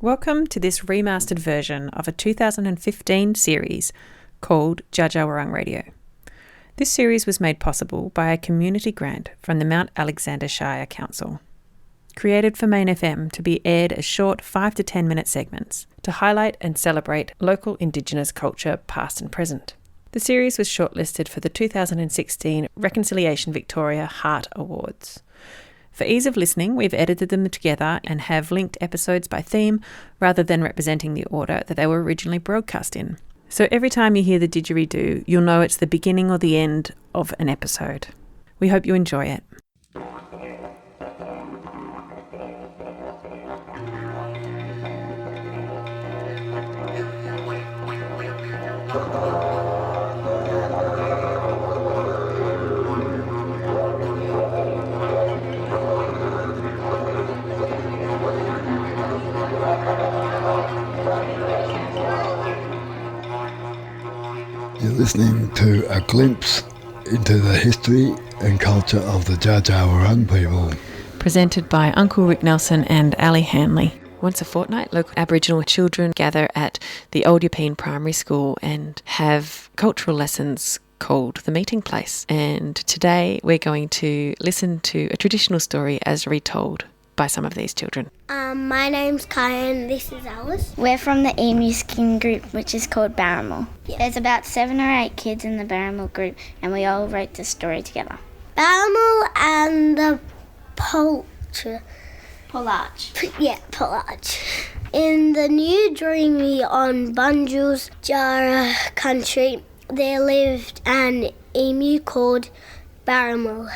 Welcome to this remastered version of a 2015 series called Dja Dja Wurrung Radio. This series was made possible by a community grant from the Mount Alexander Shire Council, created for MAINfm to be aired as short 5 to 10 minute segments to highlight and celebrate local Indigenous culture past and present. The series was shortlisted for the 2016 Reconciliation Victoria Hart Awards. For ease of listening, we've edited them together and have linked episodes by theme rather than representing the order that they were originally broadcast in. So every time you hear the didgeridoo, you'll know it's the beginning or the end of an episode. We hope you enjoy it. You're listening to a glimpse into the history and culture of the Dja Dja Wurrung people. Presented by Uncle Rick Nelson and Ali Hanley. Once a fortnight, local Aboriginal children gather at the Old Yepeen Primary School and have cultural lessons called The Meeting Place. And today we're going to listen to a traditional story as retold by some of these children. My name's Kaya and this is Alice. We're from the Emu Skin group, which is called Barramul. Yeah. There's about 7 or 8 kids in the Barramul group, and we all wrote the story together. Barramul and the Polarch. In the new dreamy on Bunjil's Jara country, there lived an emu called Barramul.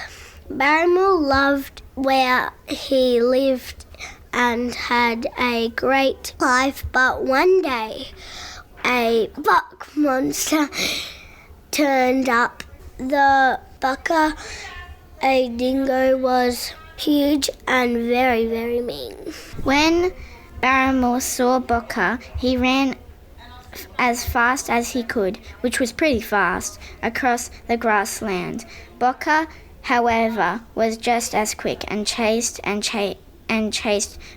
Barramul loved where he lived and had a great life, but one day a buck monster turned up. The bucka, a dingo, was huge and very, very mean. When Barramul saw Bokka, he ran as fast as he could, which was pretty fast, across the grassland. Bokka, however, was just as quick and chased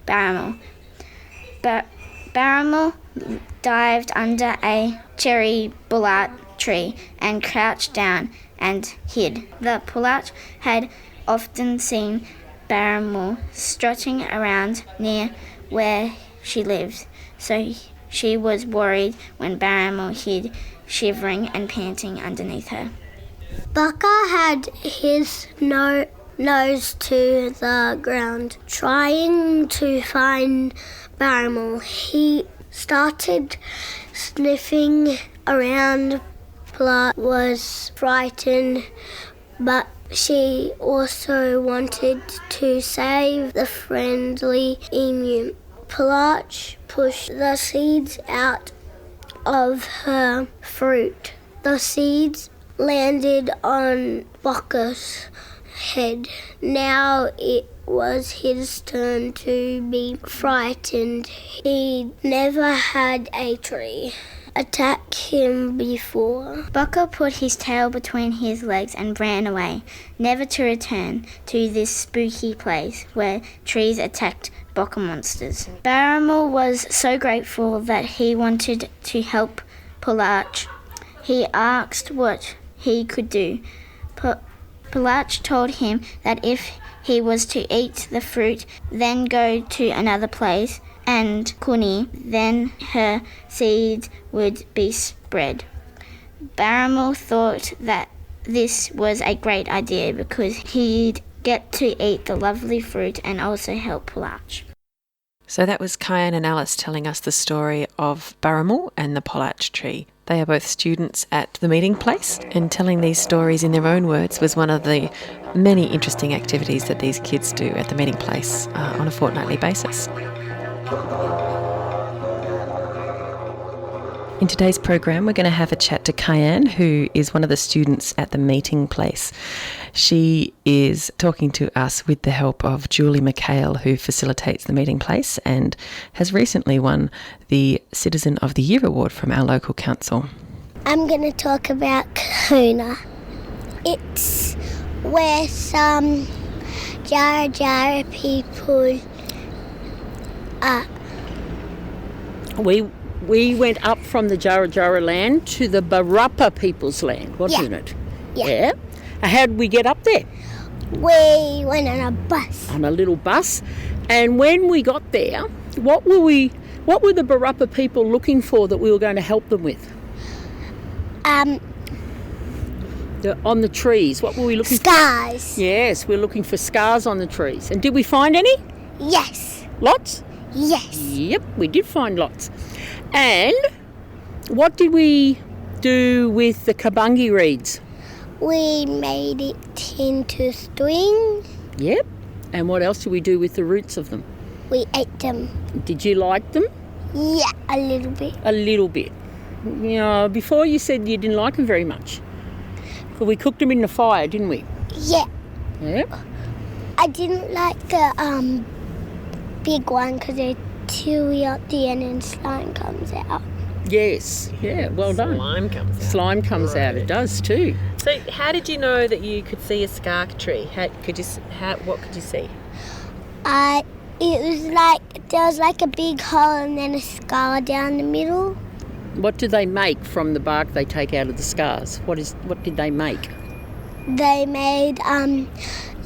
Barramul. Barramul dived under a cherry bullet tree and crouched down and hid. The bullet had often seen Barramul strutting around near where she lived, so she was worried when Barramul hid, shivering and panting underneath her. Bucka had his nose to the ground, trying to find Barramul. He started sniffing around. Pla was frightened, but she also wanted to save the friendly emu. Palach pushed the seeds out of her fruit. The seeds landed on Bokka's head. Now it was his turn to be frightened. He never had a tree attack him before. Bokka put his tail between his legs and ran away, never to return to this spooky place where trees attacked Bokka monsters. Barramul was so grateful that he wanted to help Palach. He asked what he could do. Palach told him that if he was to eat the fruit, then go to another place, and Kuni, then her seeds would be spread. Barramul thought that this was a great idea because he'd get to eat the lovely fruit and also help Palach. So that was Kyan and Alice telling us the story of Barramul and the Polach tree. They are both students at the meeting place, and telling these stories in their own words was one of the many interesting activities that these kids do at the meeting place on a fortnightly basis. In today's program, we're going to have a chat to Kyan, who is one of the students at the meeting place. She is talking to us with the help of Julie McHale, who facilitates the meeting place and has recently won the Citizen of the Year award from our local council. I'm going to talk about Kahuna. It's where some Dja Dja people We went up from the Dja Dja land to the Barapa people's land, wasn't it? Yeah. How did we get up there? We went on a bus. On a little bus. And when we got there, what were the Barapa people looking for that we were going to help them with? On the trees, what were we looking Scars. for? Yes, we're looking for scars on the trees. And did we find any? Yes. Lots? Yes. Yep, we did find lots. And what did we do with the kabungi reeds? We made it into string. Yep. And what else did we do with the roots of them? We ate them. Did you like them? Yeah, a little bit. A little bit. You know, before you said you didn't like them very much. But we cooked them in the fire, didn't we? Yeah. Yep. I didn't like the big one because they're chewy at the end and slime comes out. Yes. Yeah, well done. Slime comes out. Slime comes out, it does too. So how did you know that you could see a scar tree? What could you see? It was like there was like a big hole and then a scar down the middle. What do they make from the bark they take out of the scars? What did they make? They made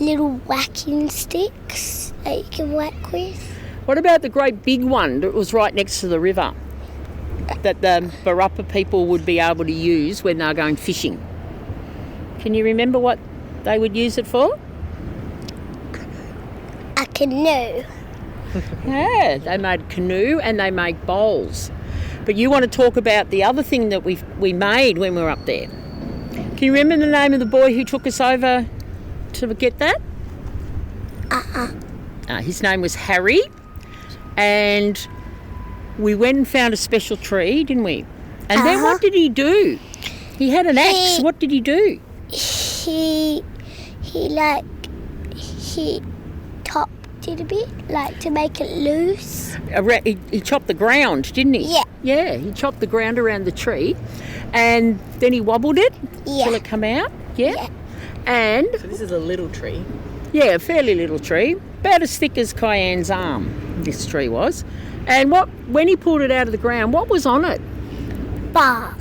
little whacking sticks that you can whack with. What about the great big one that was right next to the river that the Barapa people would be able to use when they were going fishing? Can you remember what they would use it for? A canoe. Yeah, they made canoe and they made bowls. But you want to talk about the other thing that we made when we were up there. Can you remember the name of the boy who took us over to get that? His name was Harry. And we went and found a special tree, didn't we? And then what did he do? He had an axe. What did he do? He topped it a bit, like to make it loose. He chopped the ground, didn't he? Yeah. Yeah, he chopped the ground around the tree and then he wobbled it till it come out. Yeah. And So this is a little tree. yeah, a fairly little tree, about as thick as Cayenne's arm, this tree was. And when he pulled it out of the ground, what was on it? Bark.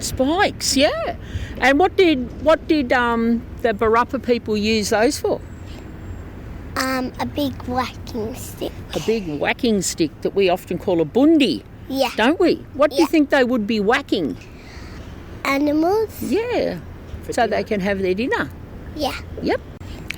Spikes, yeah. And what did the Barapa people use those for? A big whacking stick. A big whacking stick that we often call a bundi, Yeah. don't we? What do you think they would be whacking? Animals. Yeah, so they can have their dinner. Yeah. Yep.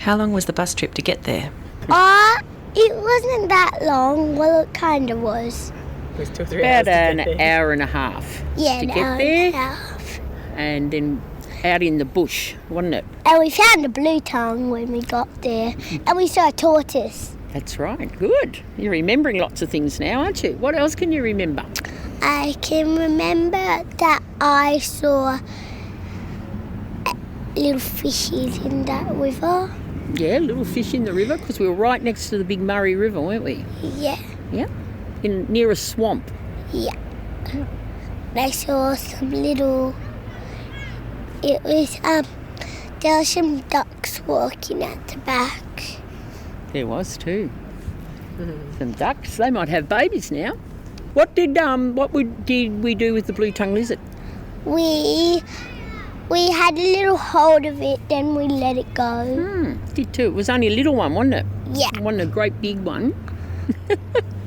How long was the bus trip to get there? It wasn't that long. Well, it kind of was. It was 2 or 3 hours About to an get there. hour and a half Yeah, to an get hour there, and a half. and then out in the bush, wasn't it? And we found a blue tongue when we got there, and we saw a tortoise. That's right. Good. You're remembering lots of things now, aren't you? What else can you remember? I can remember that I saw little fishies in that river. Yeah, little fish in the river because we were right next to the big Murray River, weren't we? Yeah. Yeah. Near a swamp. Yeah. I saw some little. It was there were some ducks walking at the back. There was too. Some ducks. They might have babies now. What did we do with the blue-tongued lizard? We had a little hold of it, then we let it go. Did too. It was only a little one, wasn't it? Yeah. It wasn't a great big one.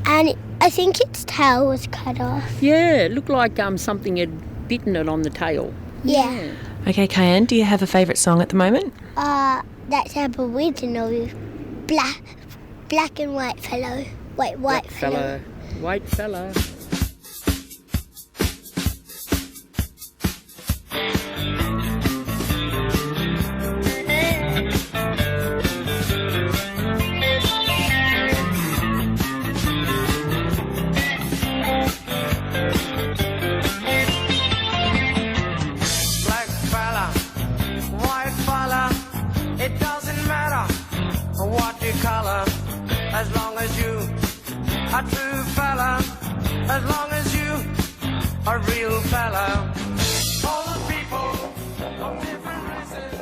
And I think its tail was cut off. Yeah, it looked like something had bitten it on the tail. Yeah. Okay, Cayenne, do you have a favourite song at the moment? That's Aboriginal. Black and white fellow. Wait, white fellow. White fella. As long as you are true fella, as long as you are real fella. All the people of different races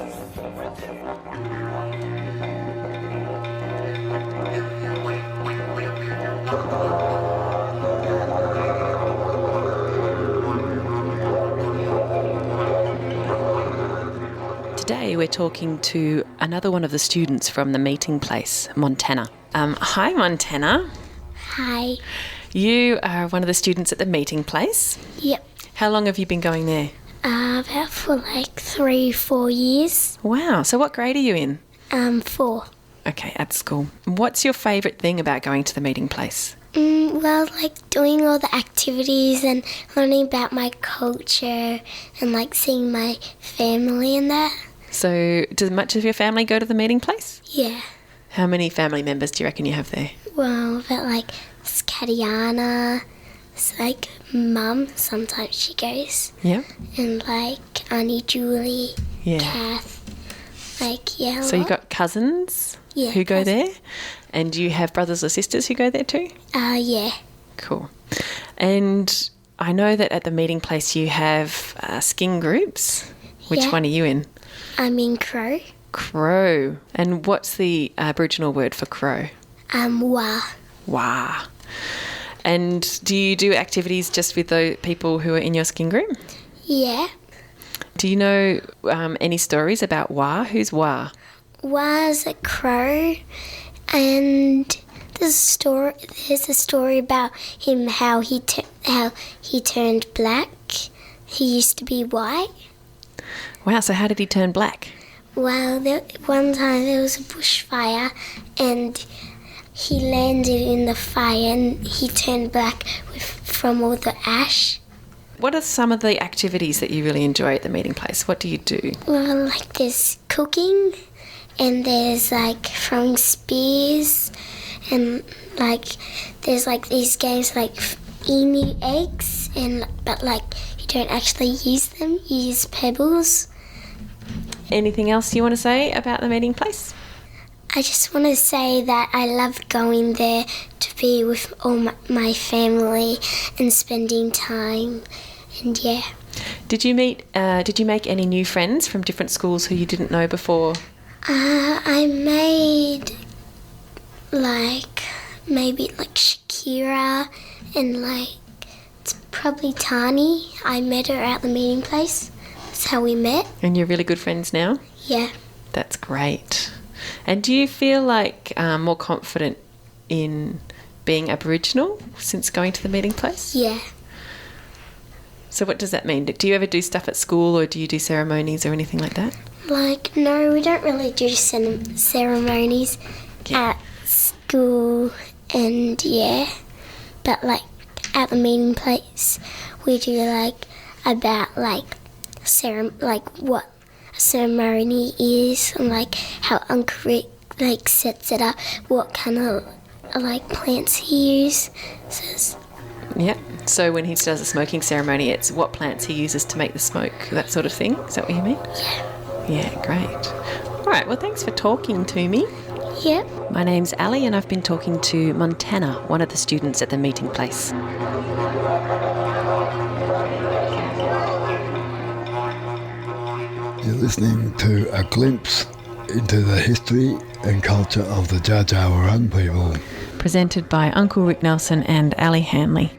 with different Today we're talking to another one of the students from the meeting place, Montana. Hi, Montana. Hi. You are one of the students at the meeting place. Yep. How long have you been going there? About for like 3-4 years. Wow. So what grade are you in? 4. Okay, at school. What's your favourite thing about going to the meeting place? Well, like doing all the activities and learning about my culture and like seeing my family and that. So does much of your family go to the meeting place? Yeah. How many family members do you reckon you have there? Well, but like Scadiana, it's like Mum, sometimes she goes. Yeah. And like Auntie Julie, Yeah. Kath. Like, yeah. a So you've lot. got cousins Yeah, who go cousins. there? And you have brothers or sisters who go there too? Yeah. Cool. And I know that at the meeting place you have skin groups. Which Yeah. one are you in? I'm in Crow. Crow. And what's the Aboriginal word for crow? Wah. Wah. And do you do activities just with the people who are in your skin group? Yeah. Do you know any stories about Wah? Who's Wah? Was a crow, and there's a story about him how he turned black. He used to be white. Wow, so how did he turn black? Well, one time there was a bushfire, and he landed in the fire, and he turned black from all the ash. What are some of the activities that you really enjoy at the meeting place? What do you do? Well, like there's cooking, and there's like throwing spears, and like there's like these games like emu eggs, but like you don't actually use them, you use pebbles. Anything else you want to say about the meeting place? I just want to say that I love going there to be with all my family and spending time, and yeah. Did you make any new friends from different schools who you didn't know before? I made maybe Shakira and it's probably Tani. I met her at the meeting place. That's how we met. And you're really good friends now? Yeah. That's great. And do you feel like more confident in being Aboriginal since going to the meeting place? Yeah. So what does that mean? Do you ever do stuff at school, or do you do ceremonies or anything like that? No, we don't really do ceremonies at school, and yeah. But at the meeting place, we do about what a ceremony is, and how Uncle Rick sets it up, what kind of plants he uses. Yeah. So when he does a smoking ceremony, it's what plants he uses to make the smoke, that sort of thing. Is that what you mean? Yeah. Yeah, great. All right, well, thanks for talking to me. Yep. My name's Ali, and I've been talking to Montana, one of the students at the meeting place. You're listening to a glimpse into the history and culture of the Dja Dja Wurrung people. Presented by Uncle Rick Nelson and Ali Hanley.